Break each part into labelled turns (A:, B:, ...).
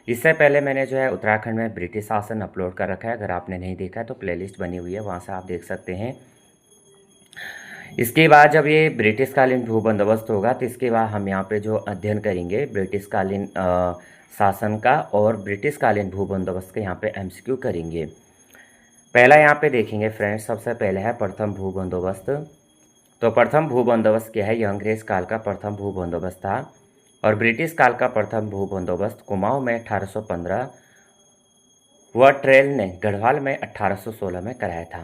A: इससे पहले मैंने जो है उत्तराखंड में ब्रिटिश शासन अपलोड कर रखा है, अगर आपने नहीं देखा है तो प्लेलिस्ट बनी हुई है, वहाँ से आप देख सकते हैं। इसके बाद जब ये ब्रिटिश कालीन भू बंदोबस्त होगा तो इसके बाद हम यहाँ पे जो अध्ययन करेंगे ब्रिटिश कालीन शासन का और ब्रिटिश कालीन भू बंदोबस्त के यहाँ पे एमसीक्यू करेंगे। पहला यहाँ पे देखेंगे फ्रेंड्स, सबसे पहले है प्रथम भू बंदोबस्त। तो प्रथम भू बंदोबस्त क्या है? यह अंग्रेज काल का प्रथम भू बंदोबस्त था और ब्रिटिश काल का प्रथम भू बंदोबस्त कुमाऊं में 1815 व ट्रेल ने गढ़वाल में 1816 में कराया था।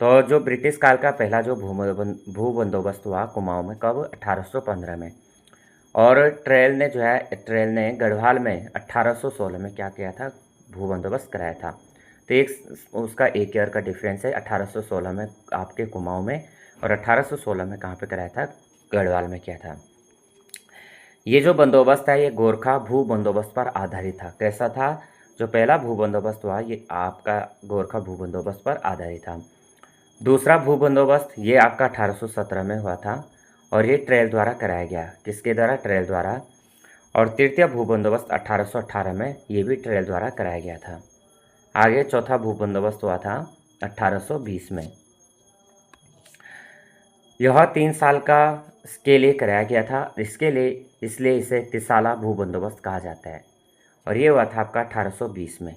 A: तो जो ब्रिटिश काल का पहला जो भू बंदोबस्त हुआ कुमाऊं में, कब? 1815 में। और ट्रेल ने गढ़वाल में 1816 में क्या किया था? भू बंदोबस्त कराया था। तो उसका एक ईयर का डिफरेंस है, 1816 में आपके कुमाऊं में और 1816 में कहाँ पे कराया था? गढ़वाल में किया था। ये जो बंदोबस्त है ये गोरखा भू बंदोबस्त पर आधारित था। कैसा था? जो पहला भू बंदोबस्त हुआ ये आपका गोरखा भू बंदोबस्त पर आधारित था। दूसरा भू बंदोबस्त ये आपका 1817 में हुआ था और ये ट्रेल द्वारा कराया गया। किसके द्वारा? ट्रेल द्वारा। और तृतीय भू बंदोबस्त 1818 में, ये भी ट्रेल द्वारा कराया गया था। आगे चौथा भू बंदोबस्त हुआ था 1820 में। यह 3 साल का के लिए कराया गया था, इसलिए इसे तिसाला भू बंदोबस्त कहा जाता है। और ये हुआ था आपका 1820 में।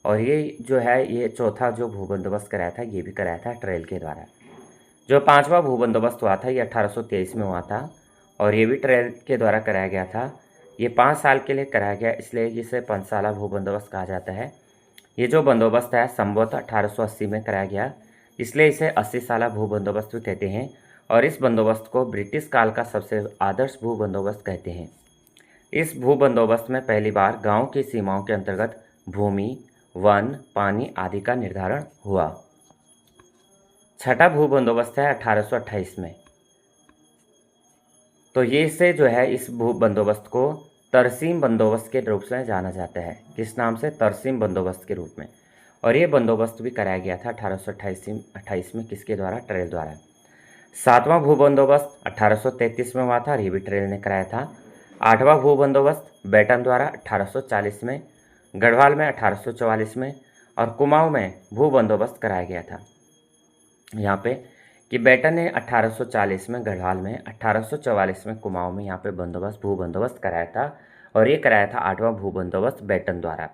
A: और ये जो है ये चौथा जो भू बंदोबस्त कराया था ये भी कराया था ट्रेल के द्वारा। जो पांचवा भू बंदोबस्त हुआ था ये 1823 में हुआ था और ये भी ट्रेल के द्वारा कराया गया था। ये 5 साल के लिए कराया गया, इसलिए इसे पंचसाला भू बंदोबस्त कहा जाता है। ये जो बंदोबस्त है संभवतः 1880 में कराया गया, इसलिए इसे 80 साला भू बंदोबस्त भी कहते हैं। और इस बंदोबस्त को ब्रिटिश काल का सबसे आदर्श भू बंदोबस्त कहते हैं। इस भू बंदोबस्त में पहली बार गांव की सीमाओं के अंतर्गत भूमि, वन, पानी आदि का निर्धारण हुआ। छठा भू बंदोबस्त है 1828 में। तो ये से जो है इस भू बंदोबस्त को तरसीम बंदोबस्त के रूप में जाना जाता है। किस नाम से? तरसीम बंदोबस्त के रूप में। और ये बंदोबस्त भी कराया गया था 1828 में। किसके द्वारा? ट्रेल द्वारा। सातवां भू बंदोबस्त 1833 में हुआ था, ये भी ट्रेल ने कराया था। आठवां भू बंदोबस्त बेटन द्वारा 1840 में, गढ़वाल में 1844 में और कुमाऊं में भू बंदोबस्त कराया गया था। यहाँ पे कि बेटन ने 1840 में गढ़वाल में, 1844 में कुमाऊं में यहाँ पे भू बंदोबस्त कराया था और ये कराया था आठवां भू बंदोबस्त बेटन द्वारा।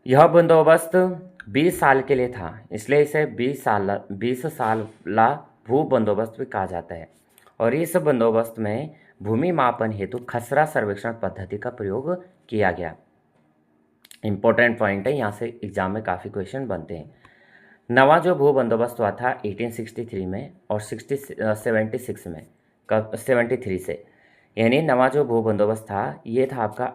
A: यह बंदोबस्त 20 साल के लिए था, इसलिए इसे 20 साला भू बंदोबस्त भी कहा जाता है। और इस बंदोबस्त में भूमि मापन हेतु खसरा सर्वेक्षण पद्धति का प्रयोग किया गया। इंपॉर्टेंट पॉइंट है, यहाँ से एग्जाम में काफ़ी क्वेश्चन बनते हैं। नवा जो भू बंदोबस्त हुआ था 1863 में और 76 में, कब? 73 से। यानी नवा जो भू बंदोबस्त था ये था आपका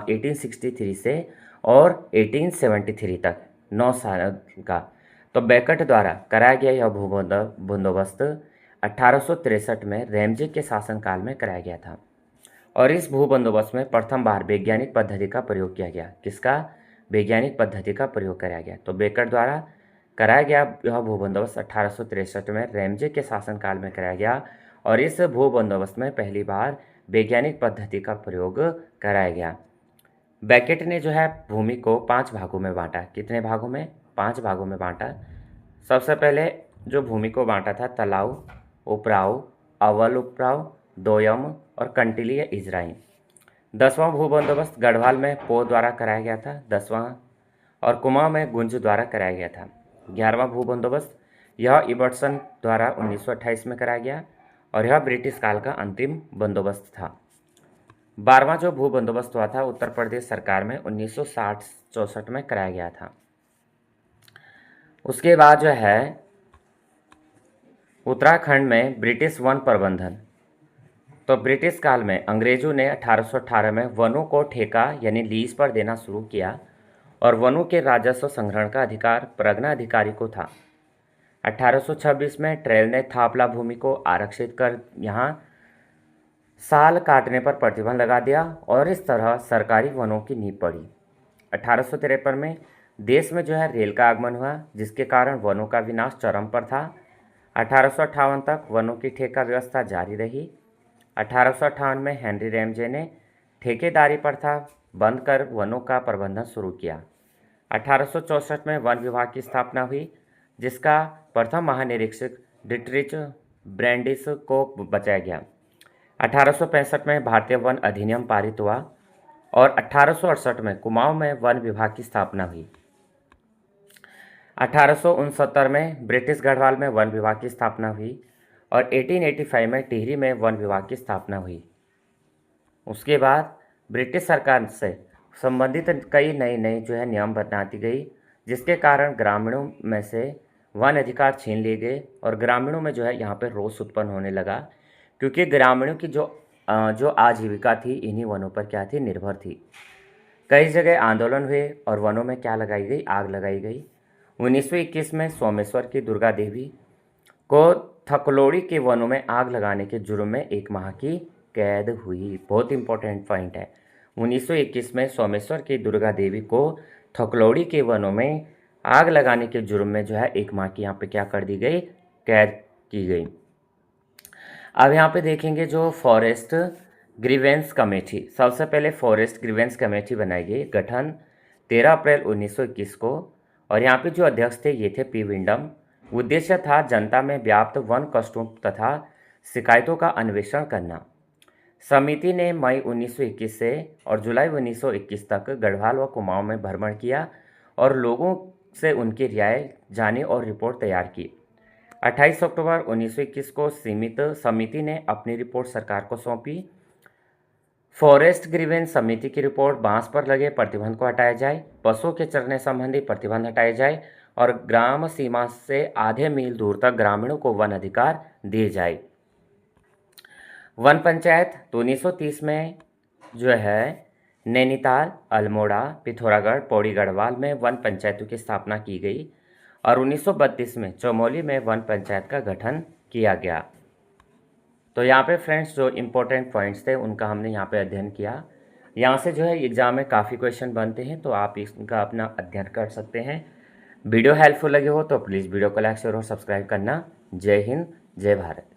A: 1863 से और 1873 तक, 9 साल का। तो बेकट द्वारा कराया गया यह भू बंदोबस्त 1863 में रैमजे के शासनकाल में कराया गया था। और इस भू बंदोबस्त में प्रथम बार वैज्ञानिक पद्धति का प्रयोग किया गया। किसका? वैज्ञानिक पद्धति का प्रयोग कराया गया। तो बेकट द्वारा कराया गया यह भू बंदोबस्त 1863 में रैमजे के शासनकाल में कराया गया और इस भू बंदोबस्त में पहली बार वैज्ञानिक पद्धति का प्रयोग कराया गया। बेकेट ने जो है भूमि को 5 भागों में बांटा। कितने भागों में? 5 भागों में बांटा। सबसे पहले जो भूमि को बांटा था तलाव, उपराव, अवल उपराव, दोयम और कंटिलीय इजराई। 10वां भू बंदोबस्त गढ़वाल में पो द्वारा कराया गया था, 10वां, और कुमाऊं में गुंज द्वारा कराया गया था। 11वां भू बंदोबस्त यह इबर्टसन द्वारा 1928 में कराया गया और यह ब्रिटिश काल का अंतिम बंदोबस्त था। 12वां जो भू बंदोबस्त हुआ था उत्तर प्रदेश सरकार में 1960-64 में कराया गया था। उसके बाद जो है उत्तराखंड में ब्रिटिश वन प्रबंधन। तो ब्रिटिश काल में अंग्रेजों ने 1818 में वनों को ठेका यानी लीज पर देना शुरू किया और वनों के राजस्व संग्रहण का अधिकार परगना अधिकारी को था। 1826 में ट्रेल ने थापला भूमि को आरक्षित कर यहाँ साल काटने पर प्रतिबंध लगा दिया और इस तरह सरकारी वनों की नींव पड़ी। 1853 में देश में जो है रेल का आगमन हुआ जिसके कारण वनों का विनाश चरम पर था। 1858 तक वनों की ठेका व्यवस्था जारी रही। 1858 में हेनरी रैमजे ने ठेकेदारी प्रथा बंद कर वनों का प्रबंधन शुरू किया। 1864 में वन विभाग की स्थापना हुई, जिसका प्रथम महानिरीक्षक डिटरिच ब्रैंडिस को बचाया गया। 1865 में भारतीय वन अधिनियम पारित हुआ और 1868 में कुमाऊं में वन विभाग की स्थापना हुई। 1869 में ब्रिटिश गढ़वाल में वन विभाग की स्थापना हुई और 1885 में टिहरी में वन विभाग की स्थापना हुई। उसके बाद ब्रिटिश सरकार से संबंधित कई नई जो है नियम बनाती गई, जिसके कारण ग्रामीणों में से वन अधिकार छीन लिए गए और ग्रामीणों में जो है यहाँ पे रोष उत्पन्न होने लगा, क्योंकि ग्रामीणों की जो आजीविका थी इन्हीं वनों पर क्या थी, निर्भर थी। कई जगह आंदोलन हुए और वनों में क्या लगाई गई, आग लगाई गई। 1921 में सोमेश्वर की दुर्गा देवी को थकलोड़ी के वनों में आग लगाने के जुर्म में 1 माह की कैद हुई। बहुत इंपॉर्टेंट पॉइंट है। 1921 में सोमेश्वर की दुर्गा देवी को थकलोड़ी के वनों में आग लगाने के जुर्म में जो है 1 माह की यहाँ पे क्या कर दी गई, कैद की गई। अब यहाँ पे देखेंगे जो फॉरेस्ट ग्रीवेंस कमेटी, सबसे पहले फॉरेस्ट ग्रीवेंस कमेटी बनाई गई, गठन 13 अप्रैल 1921 को, और यहाँ पे जो अध्यक्ष थे ये थे पी विंडम। उद्देश्य था जनता में व्याप्त वन कष्टों तथा शिकायतों का अन्वेषण करना। समिति ने मई 1921 से और जुलाई 1921 तक गढ़वाल व कुमाऊं में भ्रमण किया और लोगों से उनकी राय जानी और रिपोर्ट तैयार की। 28 अक्टूबर 1921 को सीमित समिति ने अपनी रिपोर्ट सरकार को सौंपी। फॉरेस्ट ग्रीवेंस समिति की रिपोर्ट, बांस पर लगे प्रतिबंध को हटाया जाए, पशुओं के चरने संबंधी प्रतिबंध हटाए जाए और ग्राम सीमा से आधे मील दूर तक ग्रामीणों को वन अधिकार दिए जाए। वन पंचायत तो 1930 में जो है नैनीताल, अल्मोड़ा, पिथौरागढ़, पौड़ी गढ़वाल में वन पंचायतों की स्थापना की गई और 1932 में चमोली में वन पंचायत का गठन किया गया। तो यहाँ पे फ्रेंड्स जो इम्पोर्टेंट पॉइंट्स थे उनका हमने यहाँ पे अध्ययन किया। यहाँ से जो है एग्ज़ाम में काफ़ी क्वेश्चन बनते हैं, तो आप इसका अपना अध्ययन कर सकते हैं। वीडियो हेल्पफुल लगे हो तो प्लीज़ वीडियो को लाइक शेयर और सब्सक्राइब करना। जय हिंद, जय भारत।